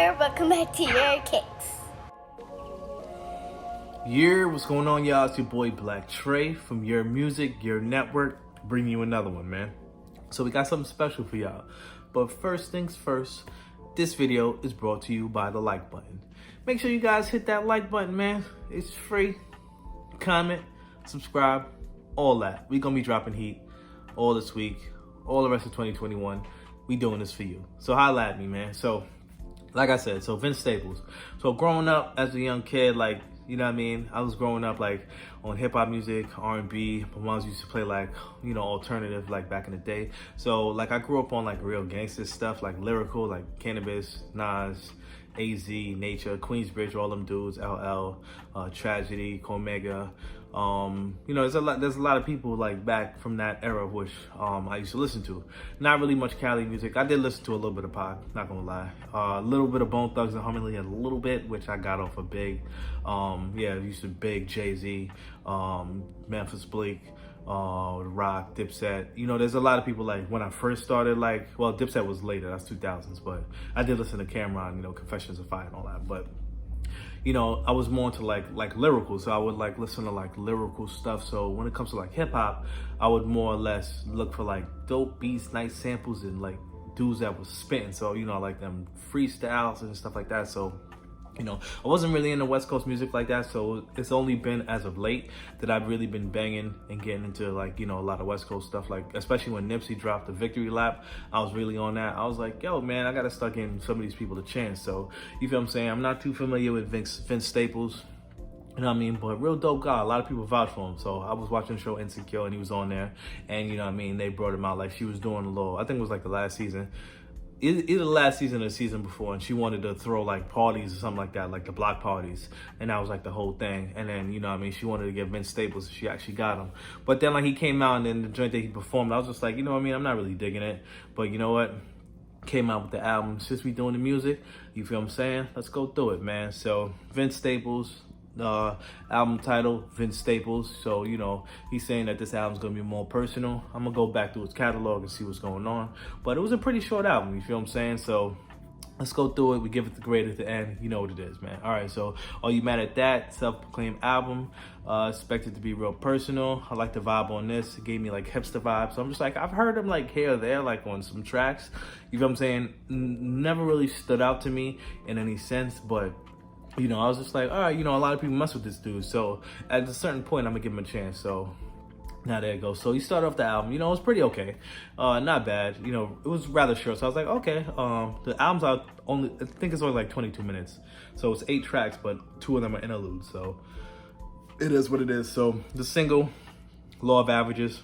Yeeer, welcome back to Yeeer Kicks. Yeeer, what's going on, y'all? It's your boy Black Trey from Yeeer Music, Yeeer Network, bringing you another one, man. So we got something special for y'all. But first things first, this video is brought to you by the like button. Make sure you guys hit that like button, man. It's free. Comment, subscribe, all that. We're gonna be dropping heat all this week, all the rest of 2021. We doing this for you. So holla at me, man. So, like I said, so Vince Staples. So growing up as a young kid, like, you know what I mean? I was growing up like on hip hop music, R&B. My mom used to play like, you know, alternative like back in the day. So like I grew up on like real gangster stuff, like lyrical, like Cannabis, Nas, AZ, Nature, Queensbridge, all them dudes, LL, Tragedy, Cormega. You know, there's a lot of people like back from that era which I used to listen to. Not really much Cali music. I did listen to a little bit of Pac, not gonna lie. A little bit of Bone Thugs and Harmony, a little bit, which I got off of Big. Yeah, I used to Big, Jay-Z, Memphis Bleak, Rock, Dipset. You know, there's a lot of people like when I first started, like, well, Dipset was later, that's 2000s, but I did listen to Cameron, you know, Confessions of Fire and all that, but you know, I was more into like lyrical, so I would like listen to like lyrical stuff. So when it comes to like hip hop, I would more or less look for like dope beats, nice samples, and like dudes that was spitting. So, you know, like them freestyles and stuff like that. So, you know, I wasn't really into West Coast music like that, so it's only been as of late that I've really been banging and getting into like, you know, a lot of West Coast stuff, like especially when Nipsey dropped the Victory Lap. I was really on that. I was like, yo, man, I gotta start giving some of these people a chance. So, you feel what I'm saying? I'm not too familiar with Vince Staples, you know what I mean? But real dope guy. A lot of people vouch for him. So I was watching the show Insecure and he was on there, and you know what I mean? They brought him out like she was doing a little, I think it was like the last season. Either the last season or the season before, and she wanted to throw like parties or something like that, like the block parties, and that was like the whole thing. And then, you know what I mean, she wanted to get Vince Staples, she actually got him. But then like he came out, and then the joint that he performed, I was just like, you know what I mean, I'm not really digging it, but you know what, came out with the album. Since we doing the music, you feel what I'm saying, let's go through it, man. So Vince Staples, album title, Vince Staples. So, you know, he's saying that this album's gonna be more personal. I'm gonna go back through his catalog and see what's going on, but it was a pretty short album, you feel what I'm saying? So let's go through it. We give it the grade at the end. You know what it is, man. All right, so are you mad at that? Self-proclaimed album, expected to be real personal. I like the vibe on this. It gave me like hipster vibes. So I'm just like, I've heard him like here or there, like on some tracks, you feel what I'm saying? Never really stood out to me in any sense, but you know, I was just like, all right, you know, a lot of people mess with this dude. So at a certain point, I'm gonna give him a chance. So now there it goes. So he started off the album, you know, it was pretty okay. Not bad. You know, it was rather short. So I was like, okay, the album's out only, I think it's only like 22 minutes. So it's 8 tracks, but 2 of them are interludes. So it is what it is. So the single, Law of Averages.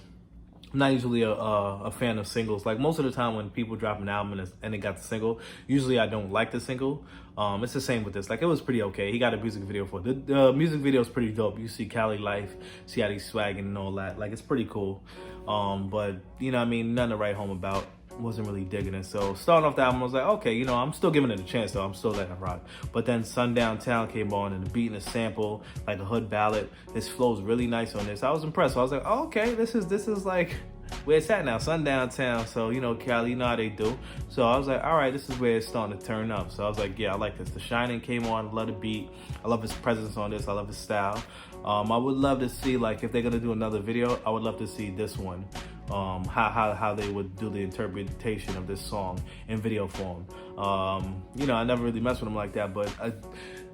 I'm not usually a fan of singles. Like most of the time when people drop an album and they got the single, usually I don't like the single. It's the same with this. Like it was pretty okay. He got a music video for it. The music video is pretty dope. You see Cali life, see how he's swagging and all that. Like it's pretty cool. But you know what I mean, nothing to write home about. Wasn't really digging it. So starting off the album, I was like, okay, you know, I'm still giving it a chance though. I'm still letting it rock. But then Sundown Town came on, and the beat and the sample, like a hood ballad. His flow's really nice on this. I was impressed. So I was like, oh, okay, this is like where it's at now, Sundown Town. So, you know, Cali, you know how they do. So I was like, all right, this is where it's starting to turn up. So I was like, yeah, I like this. The Shining came on, I love the beat. I love his presence on this. I love his style. I would love to see, like, if they're gonna do another video, I would love to see this one. How they would do the interpretation of this song in video form. You know, I never really messed with him like that, but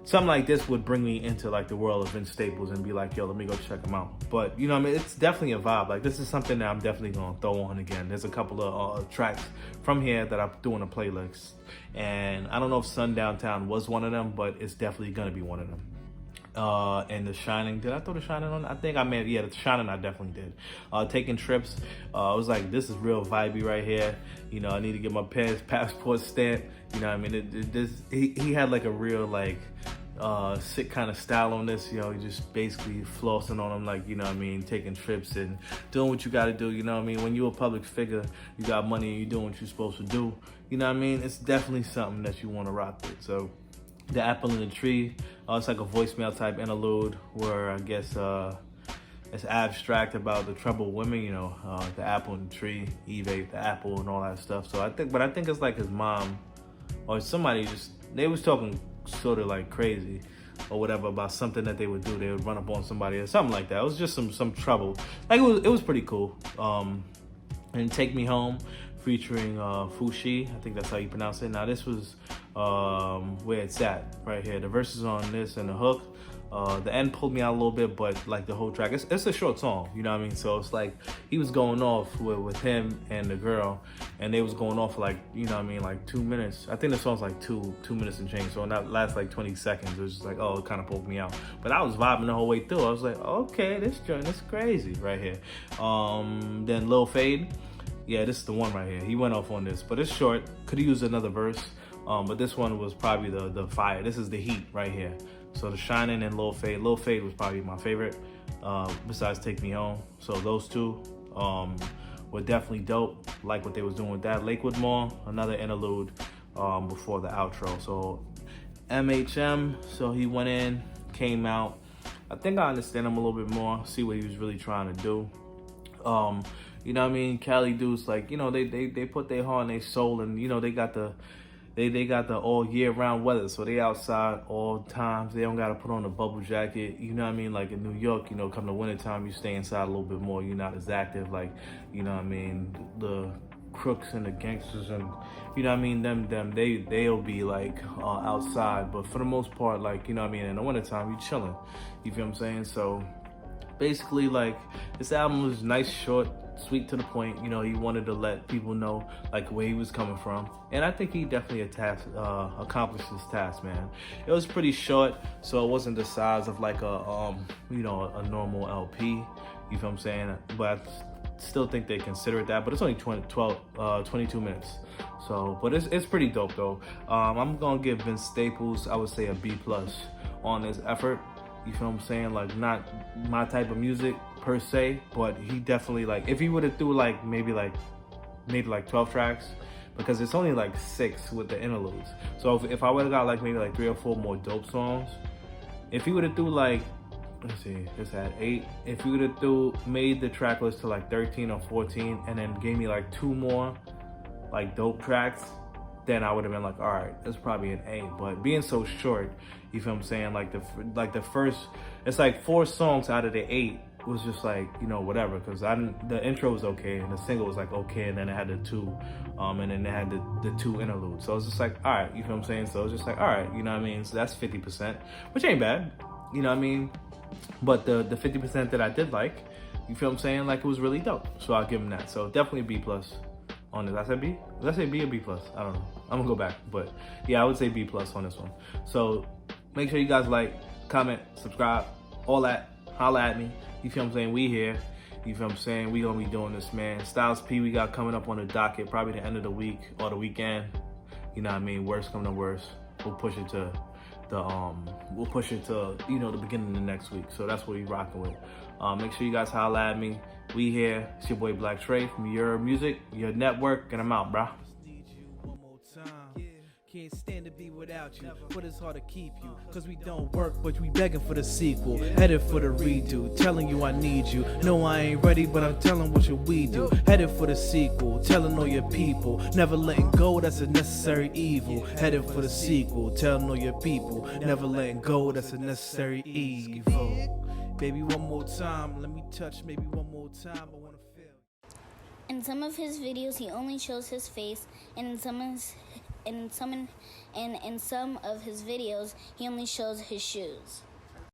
something like this would bring me into like the world of Vince Staples and be like, yo, let me go check him out. But you know what I mean, it's definitely a vibe. Like this is something that I'm definitely gonna throw on again. There's a couple of tracks from here that I'm doing a playlist, and I don't know if Sundown Town was one of them, but it's definitely gonna be one of them. And The Shining, did I throw The Shining on? I think I made, yeah, The Shining I definitely did. Taking Trips, I was like, this is real vibey right here. You know, I need to get my passport stamp. You know what I mean? He had like a real like sick kind of style on this. You know, he just basically flossing on them, like, you know what I mean, taking trips and doing what you got to do. You know what I mean? When you're a public figure, you got money and you're doing what you're supposed to do. You know what I mean? It's definitely something that you want to rock with. So The Apple in the Tree, it's like a voicemail type interlude where I guess it's abstract about the troubled women, you know, the apple in the tree, Eve ate the apple and all that stuff. So I think it's like his mom or somebody they was talking sort of like crazy or whatever about something that they would do. They would run up on somebody or something like that. It was just some trouble. Like it was pretty cool. And Take Me Home featuring Fushi, I think that's how you pronounce it. Now this was where it's at right here. The verses on this and the hook. The end pulled me out a little bit, but like the whole track, it's a short song, you know what I mean? So it's like he was going off with him and the girl, and they was going off for like, you know what I mean, like 2 minutes. I think the song's like two minutes and change, so in that last like 20 seconds, it was just like, oh, it kind of pulled me out. But I was vibing the whole way through. I was like, okay, this joint is crazy right here. Then Lil Fade, yeah, this is the one right here. He went off on this, but it's short. Could have used another verse, but this one was probably the fire. This is the heat right here. So The Shining and Lil Fade. Lil Fade was probably my favorite, besides Take Me Home. So those two were definitely dope. Like what they was doing with that. Lakewood Mall, another interlude before the outro. So MHM, so he went in, came out. I think I understand him a little bit more, see what he was really trying to do. You know what I mean? Cali dudes, like, you know, they put their heart and their soul, and, you know, they got the all year round weather, so they outside all times. They don't gotta put on a bubble jacket, you know what I mean? Like in New York, you know, come the winter time, you stay inside a little bit more. You're not as active, like, you know what I mean? The crooks and the gangsters and, you know what I mean? They'll be like outside, but for the most part, like, you know what I mean? In the winter time, you chilling. You feel what I'm saying? So basically, like, this album was nice, short, sweet, to the point. You know, he wanted to let people know like where he was coming from, and I think he definitely accomplished his task, man. It was pretty short, so it wasn't the size of like a you know, a normal LP. You feel what I'm saying? But I still think they consider it that. But it's only 22 minutes. So, but it's pretty dope though. I'm gonna give Vince Staples, I would say, a B+ on his effort. You feel what I'm saying? Like, not my type of music per se, but he definitely, like, if he would have threw like maybe like 12 tracks, because it's only like 6 with the interludes. So if I would have got like maybe like 3 or 4 more dope songs, if he would have threw like, let's see, this had 8. If he would have made the track list to like 13 or 14, and then gave me like 2 more like dope tracks, then I would have been like, all right, it's probably an A. But being so short, you feel what I'm saying? Like the first, it's like 4 songs out of the 8 was just like, you know, whatever. Because the intro was okay, and the single was like okay, and then it had the 2, and then it had the 2 interludes. So it's just like, all right, you feel what I'm saying? So it's just like, all right, you know what I mean? So that's 50%, which ain't bad, you know what I mean? But the 50% that I did like, you feel what I'm saying? Like, it was really dope. So I'll give him that. So definitely B+ on this. I said B? Did I say B or B+? I don't know. I'm gonna go back, but yeah, I would say B+ on this one. So make sure you guys like, comment, subscribe, all that. Holla at me. You feel what I'm saying? We here. You feel what I'm saying? We gonna be doing this, man. Styles P we got coming up on the docket, probably the end of the week or the weekend. You know what I mean? Worst come to worst, we'll push it to you know, the beginning of the next week. So that's what we rocking with. Make sure you guys holla at me. We here. It's your boy Black Trey from Yeeer Music, your network, and I'm out, bro. Can't stand to be without you, but it's hard to keep you, cause we don't work, but we begging for the sequel, headed for the redo, telling you I need you, no I ain't ready, but I'm telling what should we do, headed for the sequel, telling all your people, never letting go, that's a necessary evil, headed for the sequel, telling all your people, never letting go, that's a necessary evil, baby one more time, let me touch, maybe one more time, I wanna feel. In some of his videos, he only shows his face, and in some of his videos, he only shows his shoes.